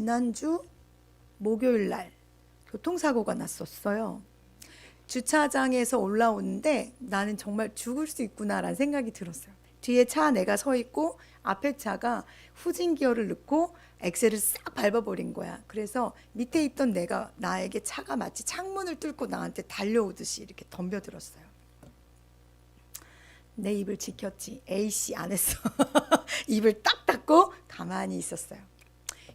지난주 목요일 날 교통사고가 났었어요. 주차장에서 올라오는데 나는 정말 죽을 수 있구나라는 생각이 들었어요. 뒤에 차 내가 서 있고 앞에 차가 후진 기어를 넣고 엑셀을 싹 밟아버린 거야. 그래서 밑에 있던 나에게 차가 마치 창문을 뚫고 나한테 달려오듯이 이렇게 덤벼들었어요. 내 입을 지켰지. 에이씨 안 했어. 입을 딱 닫고 가만히 있었어요.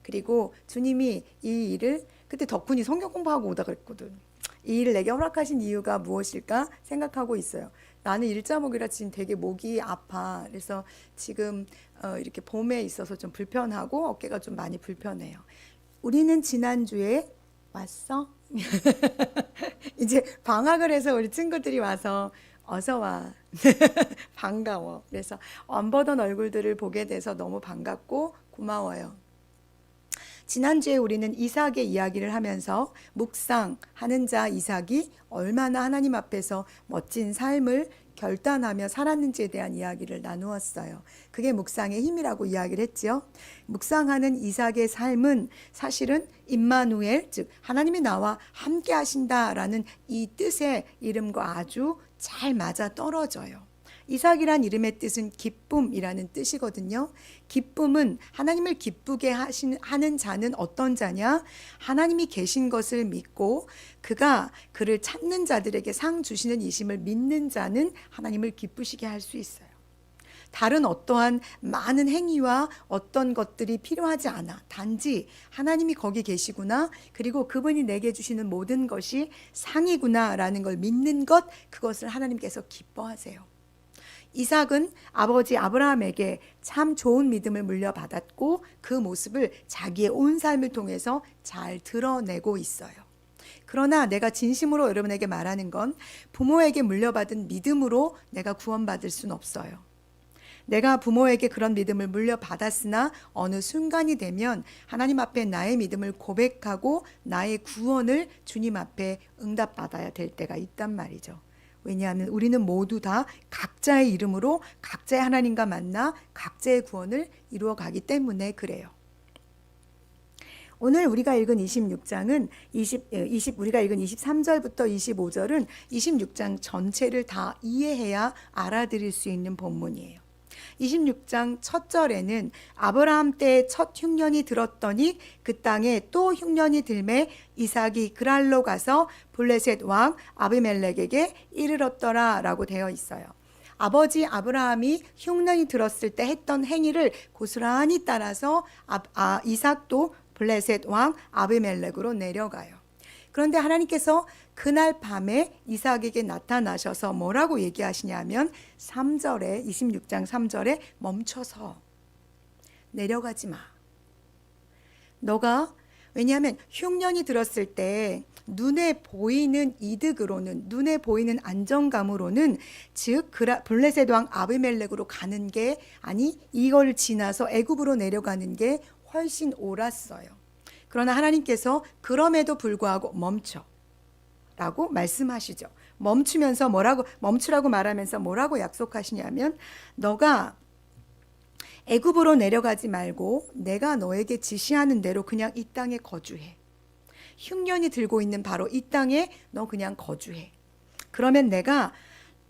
그리고 주님이 이 일을 그때 덕분이 성경 공부하고 오다 그랬거든. 이 일을 내게 허락하신 이유가 무엇일까 생각하고 있어요. 나는 일자목이라 지금 되게 목이 아파. 그래서 지금 이렇게 봄에 있어서 좀 불편하고 어깨가 좀 많이 불편해요. 우리는 지난주에 왔어? 이제 방학을 해서 우리 친구들이 와서 어서 와. 반가워. 그래서 안 보던 얼굴들을 보게 돼서 너무 반갑고 고마워요. 지난주에 우리는 이삭의 이야기를 하면서 묵상하는 자 이삭이 얼마나 하나님 앞에서 멋진 삶을 결단하며 살았는지에 대한 이야기를 나누었어요. 그게 묵상의 힘이라고 이야기를 했지요. 묵상하는 이삭의 삶은 사실은 임마누엘, 즉 하나님이 나와 함께 하신다라는 이 뜻의 이름과 아주 잘 맞아 떨어져요. 이삭이란 이름의 뜻은 기쁨이라는 뜻이거든요. 기쁨은 하나님을 기쁘게 하는 자는 어떤 자냐? 하나님이 계신 것을 믿고 그가 그를 찾는 자들에게 상 주시는 이심을 믿는 자는 하나님을 기쁘시게 할 수 있어요. 다른 어떠한 많은 행위와 어떤 것들이 필요하지 않아. 단지 하나님이 거기 계시구나. 그리고 그분이 내게 주시는 모든 것이 상이구나라는 걸 믿는 것, 그것을 하나님께서 기뻐하세요. 이삭은 아버지 아브라함에게 참 좋은 믿음을 물려받았고 그 모습을 자기의 온 삶을 통해서 잘 드러내고 있어요. 그러나 내가 진심으로 여러분에게 말하는 건 부모에게 물려받은 믿음으로 내가 구원받을 수는 없어요. 내가 부모에게 그런 믿음을 물려받았으나 어느 순간이 되면 하나님 앞에 나의 믿음을 고백하고 나의 구원을 주님 앞에 응답받아야 될 때가 있단 말이죠. 왜냐하면 우리는 모두 다 각자의 이름으로 각자의 하나님과 만나 각자의 구원을 이루어가기 때문에 그래요. 오늘 우리가 읽은 26장은 우리가 읽은 23절부터 25절은 26장 전체를 다 이해해야 알아들을 수 있는 본문이에요. 26장 첫 절에는 아브라함 때의 첫 흉년이 들었더니 그 땅에 또 흉년이 들매 이삭이 그랄로 가서 블레셋 왕 아비멜렉에게 이르렀더라 라고 되어 있어요. 아버지 아브라함이 흉년이 들었을 때 했던 행위를 고스란히 따라서 이삭도 블레셋 왕 아비멜렉으로 내려가요. 그런데 하나님께서 그날 밤에 이삭에게 나타나셔서 뭐라고 얘기하시냐면 3절에 26장 3절에 멈춰서 내려가지 마. 왜냐하면 흉년이 들었을 때 눈에 보이는 이득으로는 눈에 보이는 안정감으로는 즉 블레셋 왕 아비멜렉으로 가는 게 이걸 지나서 애굽으로 내려가는 게 훨씬 옳았어요. 그러나 하나님께서 그럼에도 불구하고 멈춰라고 말씀하시죠. 멈추라고 말하면서 뭐라고 약속하시냐면 너가 애굽으로 내려가지 말고 내가 너에게 지시하는 대로 그냥 이 땅에 거주해. 흉년이 들고 있는 바로 이 땅에 너 그냥 거주해. 그러면 내가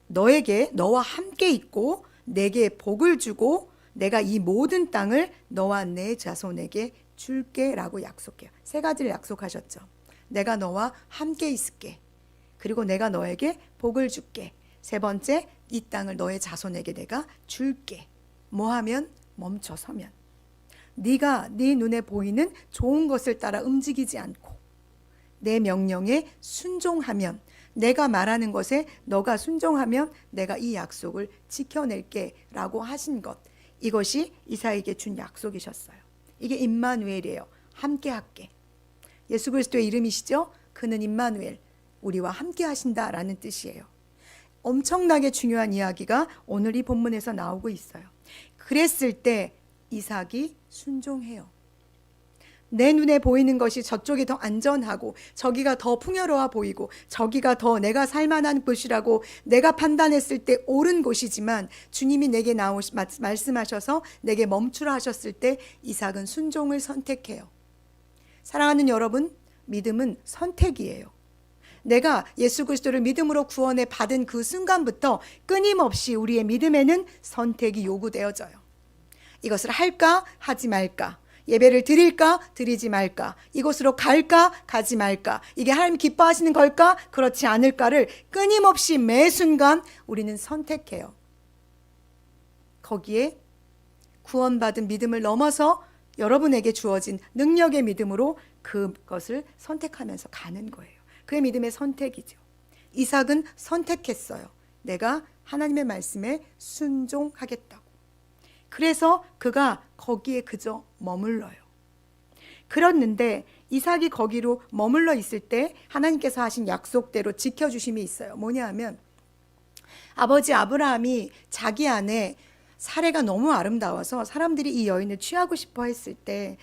너와 함께 있고 내게 복을 주고 내가 이 모든 땅을 너와 내 자손에게 줄게 라고 약속해요. 세 가지를 약속하셨죠. 내가 너와 함께 있을게. 그리고 내가 너에게 복을 줄게. 세 번째, 이 땅을 너의 자손에게 내가 줄게. 뭐 하면? 멈춰서면. 네가 네 눈에 보이는 좋은 것을 따라 움직이지 않고 내 명령에 순종하면, 내가 말하는 것에 너가 순종하면 내가 이 약속을 지켜낼게 라고 하신 것, 이것이 이삭에게 준 약속이셨어요. 이게 임마누엘이에요. 함께 할게. 예수 그리스도의 이름이시죠? 그는 임마누엘, 우리와 함께 하신다라는 뜻이에요. 엄청나게 중요한 이야기가 오늘 이 본문에서 나오고 있어요. 그랬을 때 이삭이 순종해요. 내 눈에 보이는 것이 저쪽이 더 안전하고 저기가 더 풍요로워 보이고 저기가 더 내가 살만한 곳이라고 내가 판단했을 때 옳은 곳이지만 주님이 내게 말씀하셔서 내게 멈추라 하셨을 때 이삭은 순종을 선택해요. 사랑하는 여러분, 믿음은 선택이에요. 내가 예수 그리스도를 믿음으로 구원에 받은 그 순간부터 끊임없이 우리의 믿음에는 선택이 요구되어져요. 이것을 할까 하지 말까, 예배를 드릴까 드리지 말까, 이곳으로 갈까 가지 말까, 이게 하나님 기뻐하시는 걸까 그렇지 않을까를 끊임없이 매 순간 우리는 선택해요. 거기에 구원받은 믿음을 넘어서 여러분에게 주어진 능력의 믿음으로 그것을 선택하면서 가는 거예요. 그의 믿음의 선택이죠. 이삭은 선택했어요. 내가 하나님의 말씀에 순종하겠다고. 그래서 그가 거기에 그저 머물러요. 그랬는데 이삭이 거기로 머물러 있을 때 하나님께서 하신 약속대로 지켜주심이 있어요. 뭐냐 하면 아버지 아브라함이 자기 아내 사레가 너무 아름다워서 사람들이 이 여인을 취하고 싶어 했을 때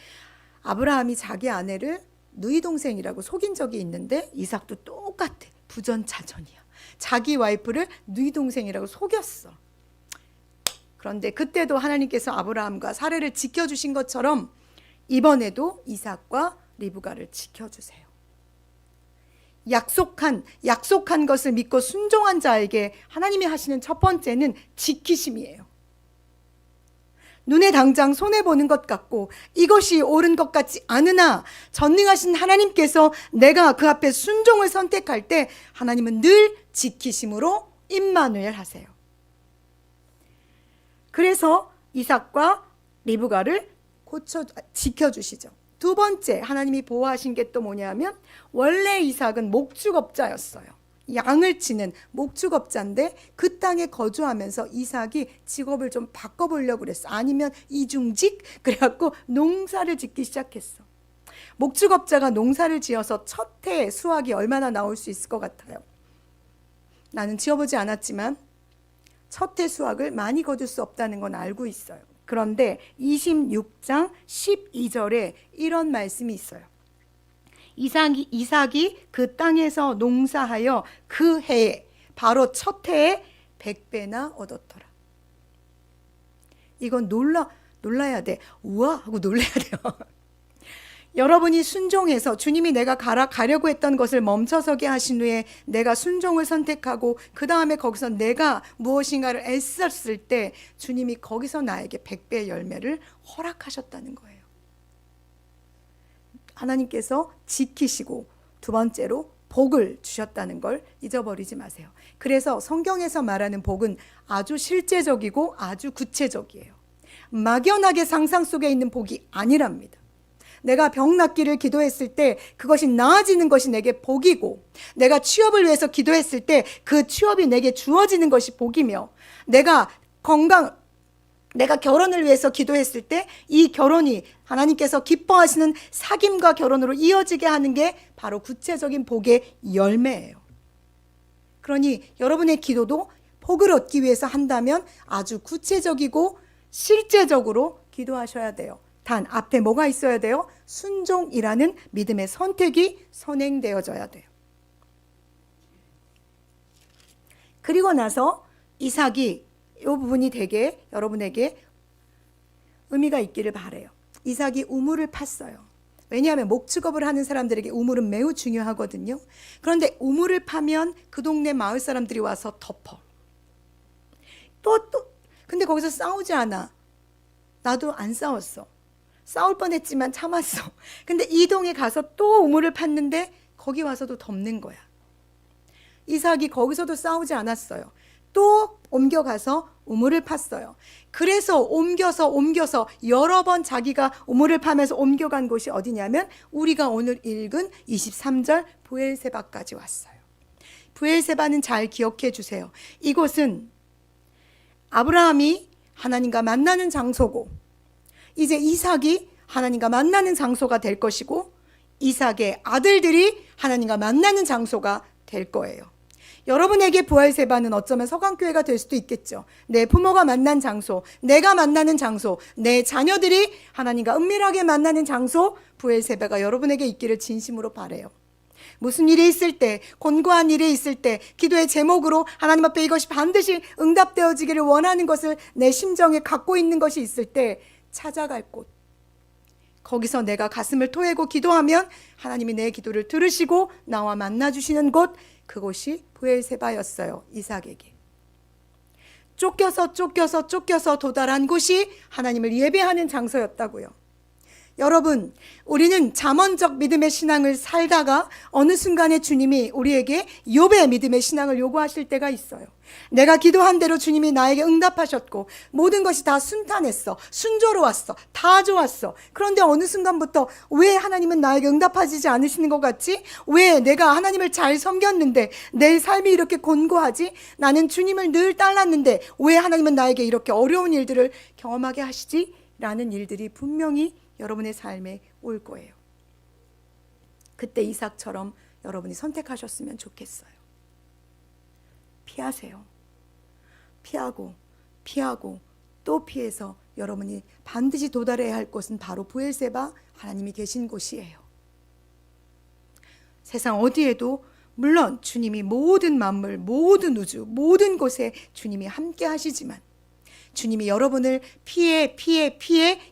아브라함이 자기 아내를 누이 동생이라고 속인 적이 있는데 이삭도 똑같아. 부전자전이야. 자기 와이프를 누이 동생이라고 속였어. 그런데 그때도 하나님께서 아브라함과 사레를 지켜주신 것처럼 이번에도 이삭과 리브가를 지켜주세요. 약속한 것을 믿고 순종한 자에게 하나님이 하시는 첫 번째는 지키심이에요. 눈에 당장 손해보는 것 같고 이것이 옳은 것 같지 않으나 전능하신 하나님께서 내가 그 앞에 순종을 선택할 때 하나님은 늘 지키심으로 임마누엘 하세요. 그래서 이삭과 리브가를 지켜주시죠. 두 번째 하나님이 보호하신 게 또 뭐냐면 원래 이삭은 목축업자였어요. 양을 치는 목축업자인데 그 땅에 거주하면서 이삭이 직업을 좀 바꿔보려고 그랬어. 아니면 이중직? 그래갖고 농사를 짓기 시작했어. 목축업자가 농사를 지어서 첫 해에 수확이 얼마나 나올 수 있을 것 같아요? 나는 지어보지 않았지만 첫 해 수확을 많이 거둘 수 없다는 건 알고 있어요. 그런데 26장 12절에 이런 말씀이 있어요. 이삭이 그 땅에서 농사하여 그 해에 바로 첫 해에 100배나 얻었더라. 이건 놀라야 돼. 우와 하고 놀라야 돼요. 여러분이 순종해서 주님이 내가 가려고 했던 것을 멈춰서게 하신 후에 내가 순종을 선택하고 그 다음에 거기서 내가 무엇인가를 애썼을 때 주님이 거기서 나에게 100배의 열매를 허락하셨다는 거예요. 하나님께서 지키시고 두 번째로 복을 주셨다는 걸 잊어버리지 마세요. 그래서 성경에서 말하는 복은 아주 실제적이고 아주 구체적이에요. 막연하게 상상 속에 있는 복이 아니랍니다. 내가 병 낫기를 기도했을 때 그것이 나아지는 것이 내게 복이고, 내가 취업을 위해서 기도했을 때 그 취업이 내게 주어지는 것이 복이며, 내가 결혼을 위해서 기도했을 때 이 결혼이 하나님께서 기뻐하시는 사귐과 결혼으로 이어지게 하는 게 바로 구체적인 복의 열매예요. 그러니 여러분의 기도도 복을 얻기 위해서 한다면 아주 구체적이고 실제적으로 기도하셔야 돼요. 단 앞에 뭐가 있어야 돼요? 순종이라는 믿음의 선택이 선행되어져야 돼요. 그리고 나서 이삭이 이 부분이 되게 여러분에게 의미가 있기를 바라요. 이삭이 우물을 팠어요. 왜냐하면 목축업을 하는 사람들에게 우물은 매우 중요하거든요. 그런데 우물을 파면 그 동네 마을 사람들이 와서 덮어. 근데 거기서 싸우지 않아. 나도 안 싸웠어. 싸울 뻔했지만 참았어. 근데 이 동에 가서 또 우물을 팠는데 거기 와서도 덮는 거야. 이삭이 거기서도 싸우지 않았어요. 또 옮겨가서 우물을 팠어요. 그래서 옮겨서 여러 번 자기가 우물을 파면서 옮겨간 곳이 어디냐면 우리가 오늘 읽은 23절 브엘세바까지 왔어요. 브엘세바는 잘 기억해 주세요. 이곳은 아브라함이 하나님과 만나는 장소고, 이제 이삭이 하나님과 만나는 장소가 될 것이고, 이삭의 아들들이 하나님과 만나는 장소가 될 거예요. 여러분에게 브엘세바는 어쩌면 서강교회가 될 수도 있겠죠. 내 부모가 만난 장소, 내가 만나는 장소, 내 자녀들이 하나님과 은밀하게 만나는 장소, 브엘세바가 여러분에게 있기를 진심으로 바라요. 무슨 일이 있을 때, 곤고한 일이 있을 때, 기도의 제목으로 하나님 앞에 이것이 반드시 응답되어지기를 원하는 것을 내 심정에 갖고 있는 것이 있을 때 찾아갈 곳, 거기서 내가 가슴을 토해고 기도하면 하나님이 내 기도를 들으시고 나와 만나주시는 곳, 그곳이 브엘세바였어요. 이삭에게. 쫓겨서 도달한 곳이 하나님을 예배하는 장소였다고요. 여러분, 우리는 잠언적 믿음의 신앙을 살다가 어느 순간에 주님이 우리에게 욥의 믿음의 신앙을 요구하실 때가 있어요. 내가 기도한 대로 주님이 나에게 응답하셨고 모든 것이 다 순탄했어, 순조로웠어, 다 좋았어. 그런데 어느 순간부터 왜 하나님은 나에게 응답하시지 않으시는 것 같지? 왜 내가 하나님을 잘 섬겼는데 내 삶이 이렇게 곤고하지? 나는 주님을 늘 따랐는데 왜 하나님은 나에게 이렇게 어려운 일들을 경험하게 하시지? 라는 일들이 분명히 여러분의 삶에 올 거예요. 그때 이삭처럼 여러분이 선택하셨으면 좋겠어요. 피하세요. 피하고 또 피해서 여러분이 반드시 도달해야 할 곳은 바로 브엘세바, 하나님이 계신 곳이에요. 세상 어디에도 물론 주님이 모든 만물, 모든 우주, 모든 곳에 주님이 함께 하시지만 주님이 여러분을 피해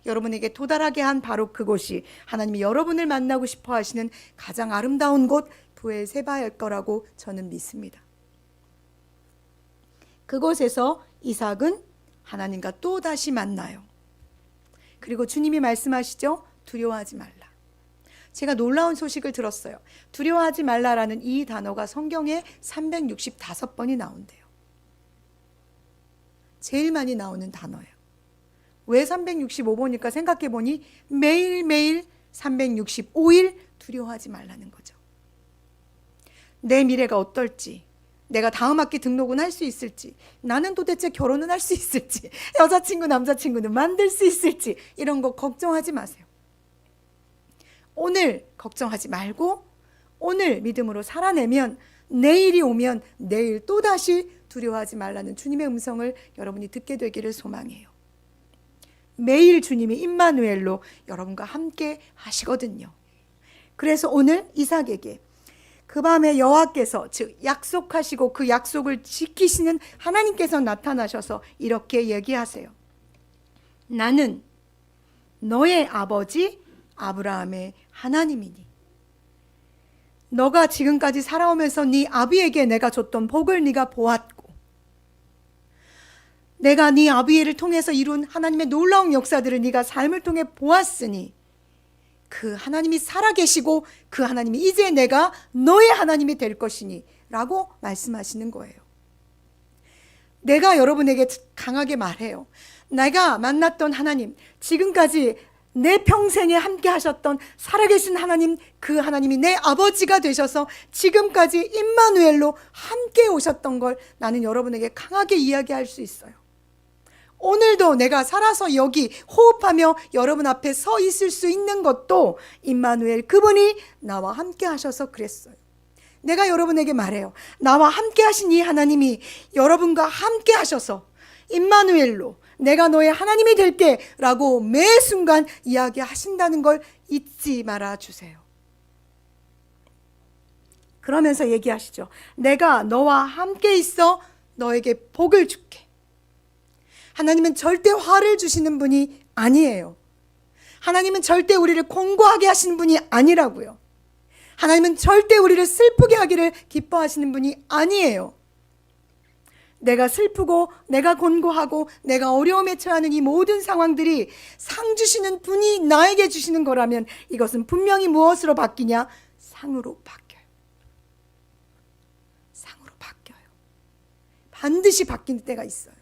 여러분에게 도달하게 한 바로 그곳이 하나님이 여러분을 만나고 싶어 하시는 가장 아름다운 곳 브엘세바일 거라고 저는 믿습니다. 그곳에서 이삭은 하나님과 또 다시 만나요. 그리고 주님이 말씀하시죠. 두려워하지 말라. 제가 놀라운 소식을 들었어요. 두려워하지 말라라는 이 단어가 성경에 365번이 나온대요. 제일 많이 나오는 단어예요. 왜 365번일까 생각해보니 매일매일 365일 두려워하지 말라는 거죠. 내 미래가 어떨지, 내가 다음 학기 등록은 할 수 있을지, 나는 도대체 결혼은 할 수 있을지, 여자친구 남자친구는 만들 수 있을지, 이런 거 걱정하지 마세요. 오늘 걱정하지 말고 오늘 믿음으로 살아내면 내일이 오면 내일 또다시 두려워하지 말라는 주님의 음성을 여러분이 듣게 되기를 소망해요. 매일 주님이 임마누엘로 여러분과 함께 하시거든요. 그래서 오늘 이삭에게 그 밤에 여호와께서 즉 약속하시고 그 약속을 지키시는 하나님께서 나타나셔서 이렇게 얘기하세요. 나는 너의 아버지 아브라함의 하나님이니 너가 지금까지 살아오면서 네 아비에게 내가 줬던 복을 네가 보았고 내가 네 아비를 통해서 이룬 하나님의 놀라운 역사들을 네가 삶을 통해 보았으니 그 하나님이 살아계시고 그 하나님이 이제 내가 너의 하나님이 될 것이니 라고 말씀하시는 거예요. 내가 여러분에게 강하게 말해요. 내가 만났던 하나님, 지금까지 내 평생에 함께 하셨던 살아계신 하나님, 그 하나님이 내 아버지가 되셔서 지금까지 임마누엘로 함께 오셨던 걸 나는 여러분에게 강하게 이야기할 수 있어요. 오늘도 내가 살아서 여기 호흡하며 여러분 앞에 서 있을 수 있는 것도 임마누엘 그분이 나와 함께 하셔서 그랬어요. 내가 여러분에게 말해요. 나와 함께 하신 이 하나님이 여러분과 함께 하셔서 임마누엘로 내가 너의 하나님이 될게 라고 매 순간 이야기하신다는 걸 잊지 말아 주세요. 그러면서 얘기하시죠. 내가 너와 함께 있어 너에게 복을 줄게. 하나님은 절대 화를 주시는 분이 아니에요. 하나님은 절대 우리를 공고하게 하시는 분이 아니라고요. 하나님은 절대 우리를 슬프게 하기를 기뻐하시는 분이 아니에요. 내가 슬프고 내가 곤고하고 내가 어려움에 처하는 이 모든 상황들이 상 주시는 분이 나에게 주시는 거라면 이것은 분명히 무엇으로 바뀌냐? 상으로 바뀌어요. 상으로 바뀌어요. 반드시 바뀌는 때가 있어요.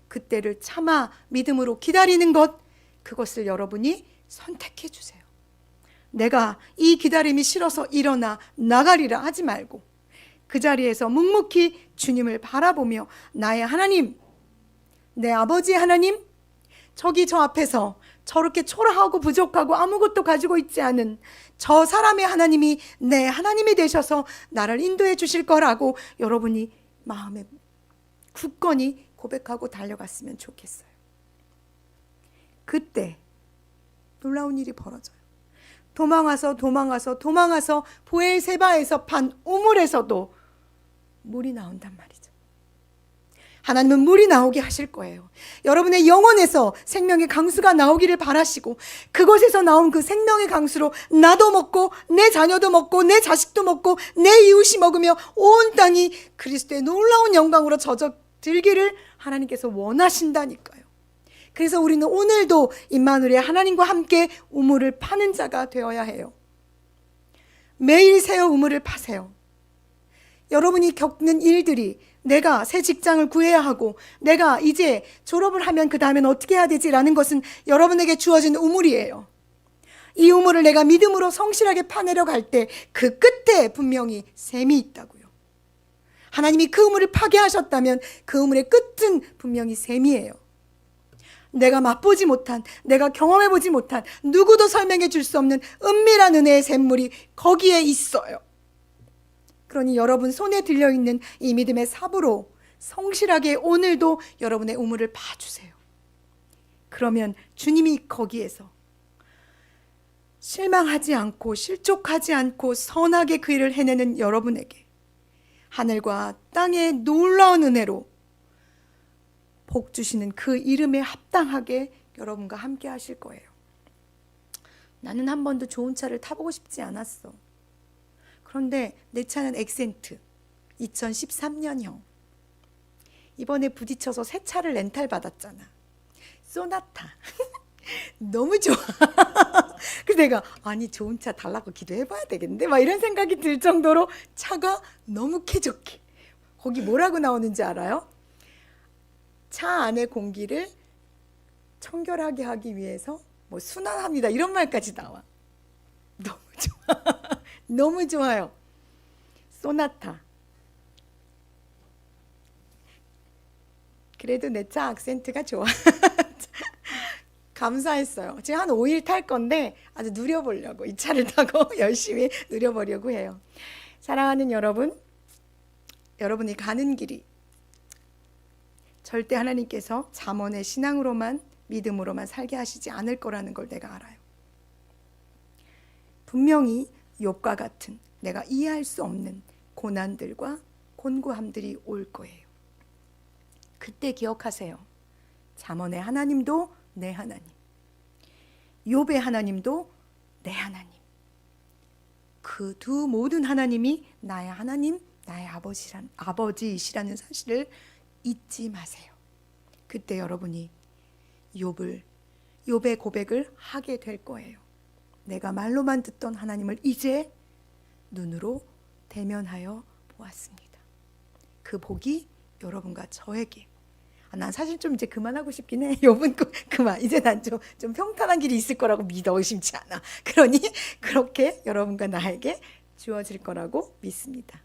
그때를 참아 믿음으로 기다리는 것, 그것을 여러분이 선택해 주세요. 내가 이 기다림이 싫어서 일어나 나가리라 하지 말고 그 자리에서 묵묵히 주님을 바라보며 나의 하나님, 내 아버지 하나님, 저기 저 앞에서 저렇게 초라하고 부족하고 아무것도 가지고 있지 않은 저 사람의 하나님이 내 하나님이 되셔서 나를 인도해 주실 거라고 여러분이 마음에 굳건히 고백하고 달려갔으면 좋겠어요. 그때 놀라운 일이 벌어져요. 도망와서 브엘세바에서 판 우물에서도 물이 나온단 말이죠. 하나님은 물이 나오게 하실 거예요. 여러분의 영혼에서 생명의 강수가 나오기를 바라시고, 그곳에서 나온 그 생명의 강수로 나도 먹고 내 자녀도 먹고 내 자식도 먹고 내 이웃이 먹으며 온 땅이 그리스도의 놀라운 영광으로 젖어들기를 하나님께서 원하신다니까요. 그래서 우리는 오늘도 임마누엘의 하나님과 함께 우물을 파는 자가 되어야 해요. 매일 새어 우물을 파세요. 여러분이 겪는 일들이, 내가 새 직장을 구해야 하고 내가 이제 졸업을 하면 그 다음엔 어떻게 해야 되지라는 것은 여러분에게 주어진 우물이에요. 이 우물을 내가 믿음으로 성실하게 파내려 갈 때 그 끝에 분명히 샘이 있다고요. 하나님이 그 우물을 파게 하셨다면 그 우물의 끝은 분명히 샘이에요. 내가 맛보지 못한, 내가 경험해보지 못한, 누구도 설명해 줄 수 없는 은밀한 은혜의 샘물이 거기에 있어요. 그러니 여러분 손에 들려있는 이 믿음의 삽으로 성실하게 오늘도 여러분의 우물을 파주세요. 그러면 주님이 거기에서 실망하지 않고 실족하지 않고 선하게 그 일을 해내는 여러분에게 하늘과 땅의 놀라운 은혜로 복 주시는 그 이름에 합당하게 여러분과 함께 하실 거예요. 나는 한 번도 좋은 차를 타보고 싶지 않았어. 그런데 내 차는 엑센트 2013년형. 이번에 부딪혀서 새 차를 렌탈 받았잖아. 소나타. 너무 좋아. 그래서 내가 아니 좋은 차 달라고 기도해봐야 되겠는데 막 이런 생각이 들 정도로 차가 너무 쾌적해. 거기 뭐라고 나오는지 알아요? 차 안의 공기를 청결하게 하기 위해서 뭐 순환합니다 이런 말까지 나와. 너무 좋아. 너무 좋아요. 소나타. 그래도 내 차 악센트가 좋아. 감사했어요. 지금 한 5일 탈 건데 아주 누려보려고, 이 차를 타고 열심히 누려보려고 해요. 사랑하는 여러분, 여러분이 가는 길이 절대 하나님께서 잠언의 신앙으로만, 믿음으로만 살게 하시지 않을 거라는 걸 내가 알아요. 분명히 욥과 같은 내가 이해할 수 없는 고난들과 곤고함들이 올 거예요. 그때 기억하세요. 잠언의 하나님도 내 하나님, 욥의 하나님도 내 하나님. 그 두 모든 하나님이 나의 하나님, 나의 아버지이시라는 사실을 잊지 마세요. 그때 여러분이 욥의 고백을 하게 될 거예요. 내가 말로만 듣던 하나님을 이제 눈으로 대면하여 보았습니다. 그 복이 여러분과 저에게, 난 사실 좀 이제 그만하고 싶긴 해. 욥은 그만. 이제 난 좀 평탄한 길이 있을 거라고 믿어. 의심치 않아. 그러니 그렇게 여러분과 나에게 주어질 거라고 믿습니다.